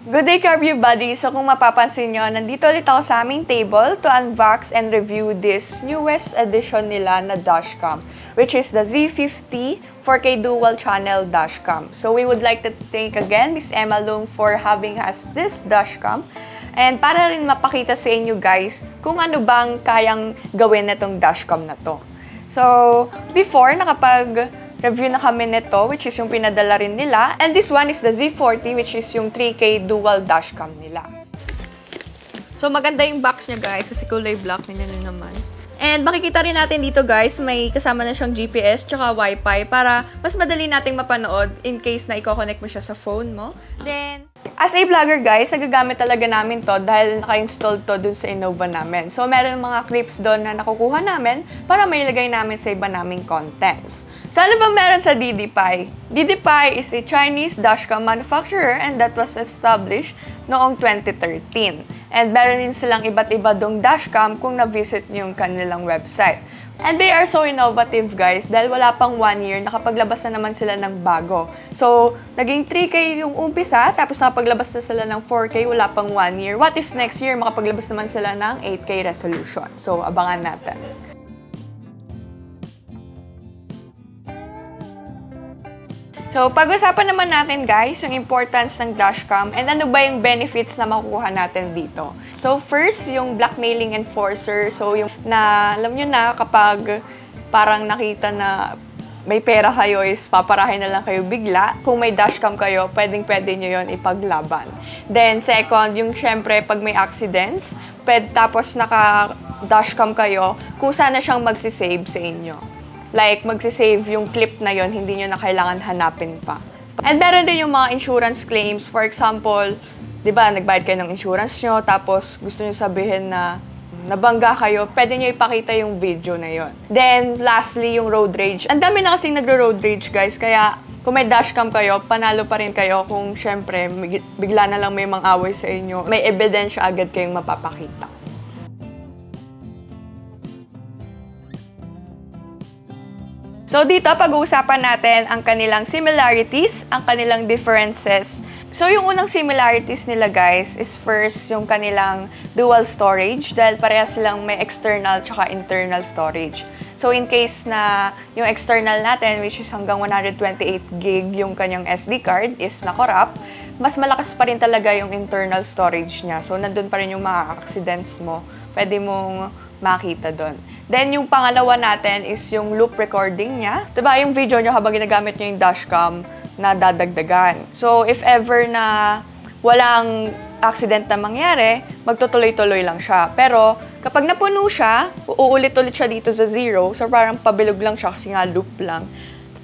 Good day, everybody! So kung mapapansin nyo, nandito ulit ako sa aming table to unbox and review this newest edition nila na dashcam, which is the Z50 4K Dual Channel dashcam. So we would like to thank again Miss Emma Lung for having us this dashcam. And para rin mapakita sa inyo guys kung ano bang kayang gawin na itong dashcam na to. So before, review na kami nito, which is yung pinadala rin nila. And this one is the Z40, which is yung 3K dual dashcam nila. So maganda yung box niya guys, kasi kulay black na nyo naman. And makikita rin natin dito guys, may kasama na siyang GPS tsaka Wi-Fi para mas madali nating mapanood in case na i-connect mo siya sa phone mo. Then, as a vlogger guys, nagagamit talaga namin to dahil naka-install to dun sa Innova namin. So, meron mga clips doon na nakukuha namin para mailagay namin sa iba naming contents. So, ano ba meron sa DDPi? DDPi is a Chinese dashcam manufacturer and that was established noong 2013. And meron din silang iba't iba dong dashcam kung na-visit niyo yung kanilang website. And they are so innovative guys dahil wala pang 1 year, nakapaglabas na naman sila ng bago. So, naging 3K yung umpisa, tapos nakapaglabas na sila ng 4K, wala pang 1 year. What if next year makapaglabas naman sila ng 8K resolution? So, abangan natin. So, pag-usapan naman natin guys, yung importance ng dashcam and ano ba yung benefits na makukuha natin dito. So, first, yung blackmailing enforcer. So, yung alam nyo na kapag parang nakita na may pera kayo is paparahin na lang kayo bigla. Kung may dashcam kayo, pwede nyo yon ipaglaban. Then, second, yung syempre pag may accidents, tapos naka-dashcam kayo, kusa na siyang magsisave sa inyo. Like, magsisave yung clip na yon, hindi nyo na kailangan hanapin pa. And meron din yung mga insurance claims. For example, di ba, nagbayad kayo ng insurance nyo, tapos gusto nyo sabihin na nabangga kayo, pwede nyo ipakita yung video na yon. Then, lastly, yung road rage. Ang dami na kasing nagro-road rage, guys, kaya kung may dashcam kayo, panalo pa rin kayo kung syempre, bigla na lang may mang-away sa inyo. May ebidensya agad kayong mapapakita. So, dito pag-uusapan natin ang kanilang similarities, ang kanilang differences. So, yung unang similarities nila guys is first yung kanilang dual storage dahil parehas silang may external tsaka internal storage. So, in case na yung external natin, which is hanggang 128 gig yung kanyang SD card is na-corrupt, mas malakas pa rin talaga yung internal storage niya. So, nandun pa rin yung mga accidents mo. Pwede mong makita doon. Then, yung pangalawa natin is yung loop recording niya. Diba, yung video nyo habang ginagamit nyo yung dashcam na dadagdagan. So, if ever na walang accident na mangyari, magtutuloy-tuloy lang siya. Pero, kapag napuno siya, uulit-ulit siya dito sa 0. So, parang pabilog lang siya kasi nga loop lang.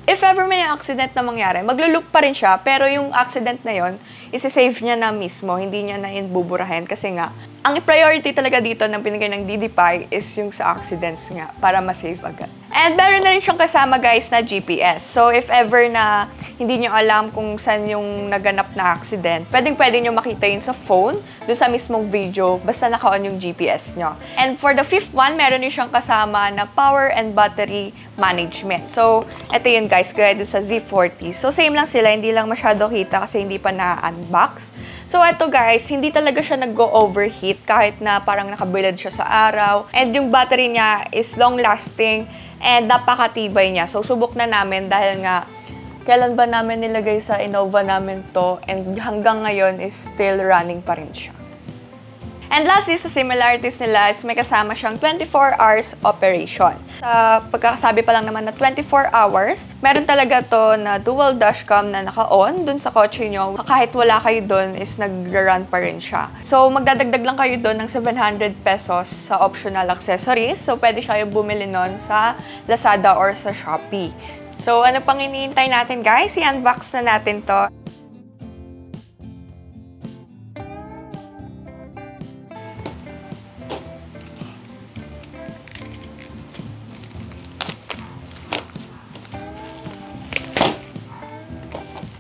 If ever may accident na mangyari, maglo-loop pa rin siya. Pero yung accident na yon, isi-save niya na mismo. Hindi niya na buburahin kasi nga, ang priority talaga dito ng pinigay ng DDPi is yung sa accidents nga, para ma-save agad. And meron na rin siyang kasama guys na GPS. So if ever na hindi nyo alam kung saan yung naganap na accident, pwede nyo makita yun sa phone, doon sa mismong video, basta naka-on yung GPS nyo. And for the fifth one, meron din siyang kasama na power and battery management. So ito yun guys, gaya doon sa Z40. So same lang sila, hindi lang masyado kita kasi hindi pa na-unbox. So ito guys, hindi talaga siya nag-go-overheat kahit na parang nakabilad siya sa araw. And yung battery niya is long-lasting and napakatibay niya. So subok na namin dahil nga kailan ba namin nilagay sa Innova namin to and hanggang ngayon is still running pa rin siya. And lastly, sa similarities nila is may kasama siyang 24 hours operation. Sa pagkakasabi pa lang naman na 24 hours, meron talaga to na dual dashcam na naka-on dun sa kotse nyo. Kahit wala kayo dun is nag-run pa rin siya. So, magdadagdag lang kayo dun ng 700 pesos sa optional accessories. So, pwede siya yung bumili nun sa Lazada or sa Shopee. So, ano pang iniintay natin guys? I-unbox na natin to.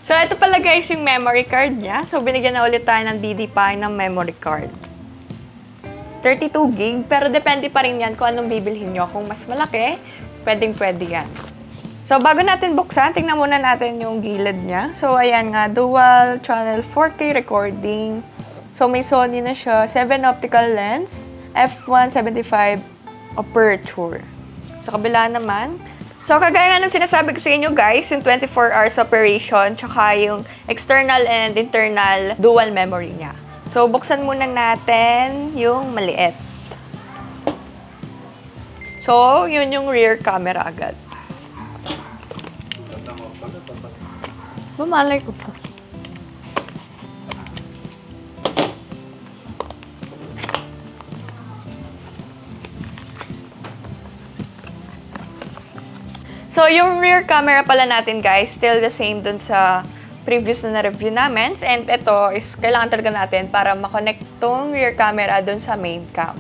So, ito pala guys yung memory card niya. So, binigyan na ulit tayo ng DDPi ng memory card. 32 gig, pero depende pa rin yan kung anong bibilhin nyo. Kung mas malaki, pwedeng-pwede yan. So, So, bago natin buksan, tingnan muna natin yung gilid niya. So, ayan nga, dual channel 4K recording. So, may Sony na siya, 7 optical lens, f1.75 aperture. Sa kabila naman, so, kagaya nga ng sinasabi ko sa inyo guys, yung 24 hours operation, tsaka yung external and internal dual memory niya. So, buksan muna natin yung maliit. So, yun yung rear camera agad. Malay ko pa. So, yung rear camera pala natin guys, still the same dun sa previous na na-review namin. And ito is kailangan talaga natin para makonect tong rear camera dun sa main cam.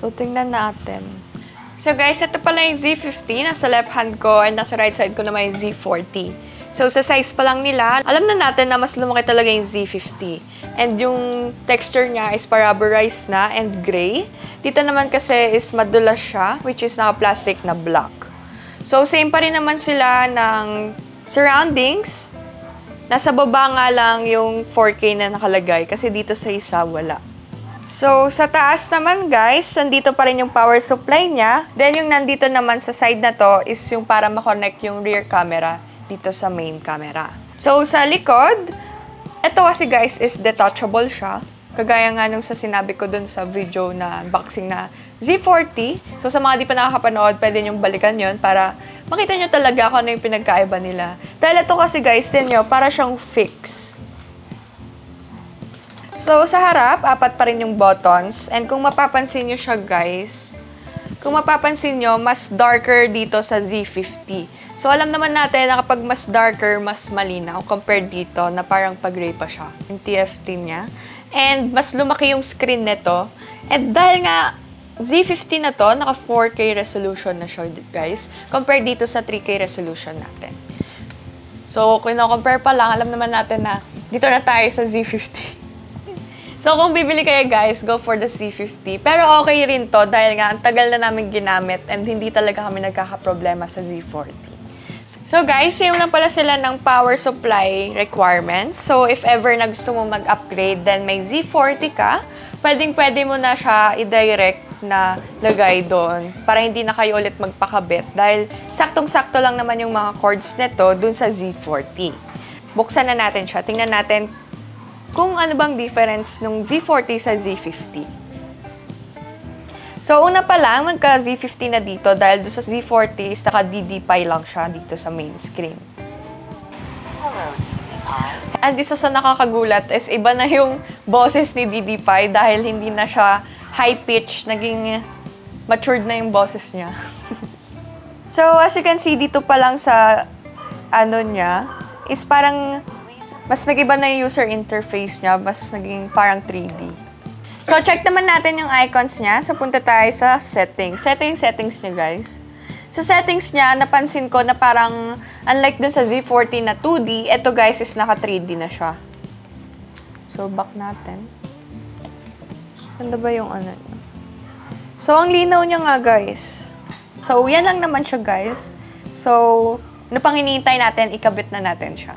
So, tingnan natin. So, guys, ito pala yung Z50. Nasa left hand ko and nasa right side ko naman yung Z40. So, sa size pa lang nila, alam na natin na mas lumaki talaga yung Z50. And yung texture niya is paraborized na and gray. Dito naman kasi is madulas siya, which is naka-plastic na black. So, same pa rin naman sila ng surroundings. Nasa baba nga lang yung 4K na nakalagay kasi dito sa isa wala. So, sa taas naman guys, nandito pa rin yung power supply niya. Then, yung nandito naman sa side na to is yung para makonect yung rear camera dito sa main camera. So, sa likod, ito kasi guys is detachable siya. Kagaya nga nung sa sinabi ko dun sa video na unboxing na Z40. So, sa mga di pa nakakapanood, pwede nyo balikan yon para makita nyo talaga kung ano yung pinagkaiba nila. Dahil ito kasi guys, din nyo, para siyang fix. So, sa harap, 4 pa rin yung buttons. And kung mapapansin nyo siya, guys, kung mapapansin nyo, mas darker dito sa Z50. So, alam naman natin na kapag mas darker, mas malinaw compared dito na parang pag-gray pa siya, yung TFT niya. And mas lumaki yung screen nito. And dahil nga, Z50 na to, naka 4K resolution na siya, guys, compared dito sa 3K resolution natin. So, kung compare pa lang, alam naman natin na dito na tayo sa Z50. So, kung bibili kayo guys, go for the Z50. Pero okay rin to dahil nga ang tagal na namin ginamit and hindi talaga kami nagkakaproblema sa Z40. So guys, same lang pala sila ng power supply requirements. So, if ever na gusto mo mag-upgrade, then may Z40 ka, pwedeng-pwede mo na siya i-direct na lagay doon para hindi na kayo ulit magpakabit dahil saktong-sakto lang naman yung mga cords nito dun sa Z40. Buksan na natin siya. Tingnan natin kung ano bang difference ng Z40 sa Z50. So, una pa lang, magka-Z50 na dito dahil doon sa Z40 is naka-DDPI lang siya dito sa main screen. Hello, DDPI. And isa sa nakakagulat is iba na yung boses ni DDPI dahil hindi na siya high-pitch, naging matured na yung boses niya. So, as you can see, dito pa lang sa ano niya, is parang mas nag-iba na yung user interface niya, mas naging parang 3D. So, check naman natin yung icons niya. So, punta tayo sa settings. Settings niya, guys. Sa settings niya, napansin ko na parang, unlike dun sa Z40 na 2D, ito guys is naka 3D na siya. So, back natin. Ano ba yung ano niya? So, ang linaw niya nga, guys. So, yan lang naman siya, guys. So, ano pang hinihintay natin, ikabit na natin siya.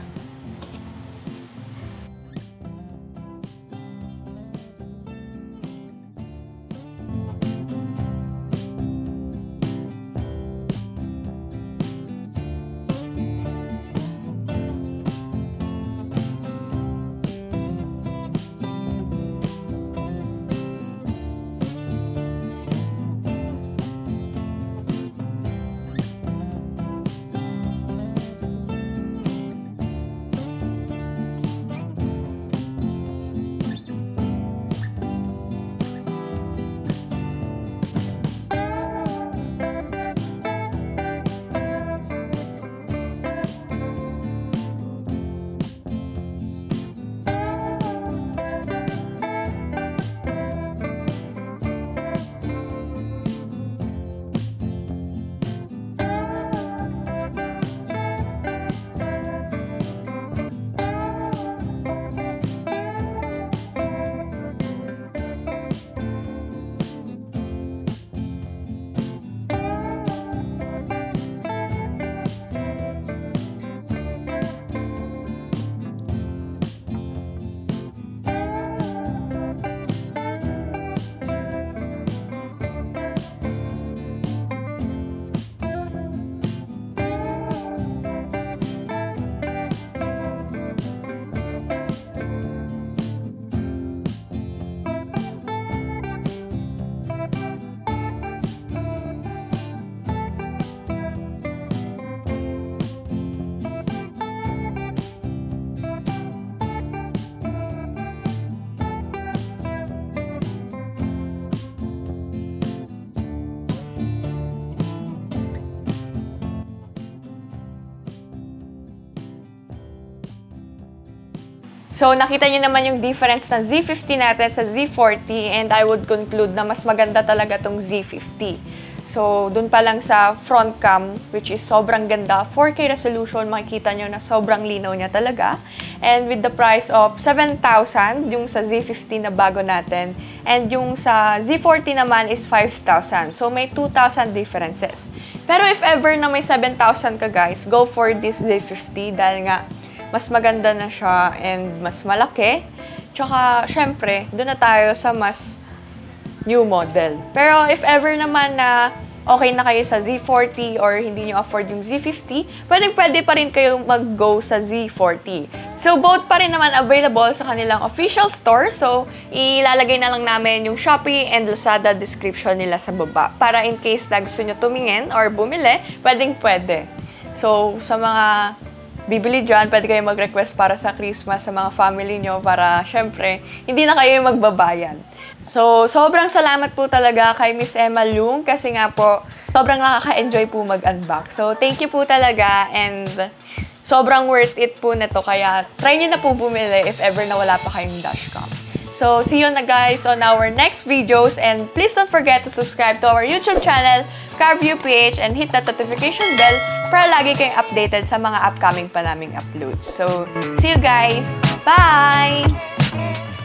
So, nakita nyo naman yung difference ng Z50 natin sa Z40 and I would conclude na mas maganda talaga tong Z50. So, dun pa lang sa front cam, which is sobrang ganda, 4K resolution, makikita nyo na sobrang linaw niya talaga. And with the price of 7,000, yung sa Z50 na bago natin, and yung sa Z40 naman is 5,000. So, may 2,000 differences. Pero if ever na may 7,000 ka guys, go for this Z50 dahil nga mas maganda na siya and mas malaki. Tsaka, syempre, doon na tayo sa mas new model. Pero if ever naman na okay na kayo sa Z40 or hindi nyo afford yung Z50, pwede pa rin kayo mag-go sa Z40. So, both pa rin naman available sa kanilang official store. So, ilalagay na lang namin yung Shopee and Lazada description nila sa baba. Para in case na gusto nyo tumingin or bumili, pwede. So, sa mga bibili dyan, pwede kayo mag-request para sa Christmas sa mga family nyo para, syempre, hindi na kayo magbabayad. So, sobrang salamat po talaga kay Miss Emma Lung kasi nga po, sobrang nakaka-enjoy po mag-unbox. So, thank you po talaga and sobrang worth it po na to. Kaya, try nyo na po bumili if ever na wala pa kayong dashcam. So, see you na guys on our next videos and please don't forget to subscribe to our YouTube channel, CarView PH, and hit that notification bell para lagi kayong updated sa mga upcoming pa naming uploads. So, see you guys! Bye!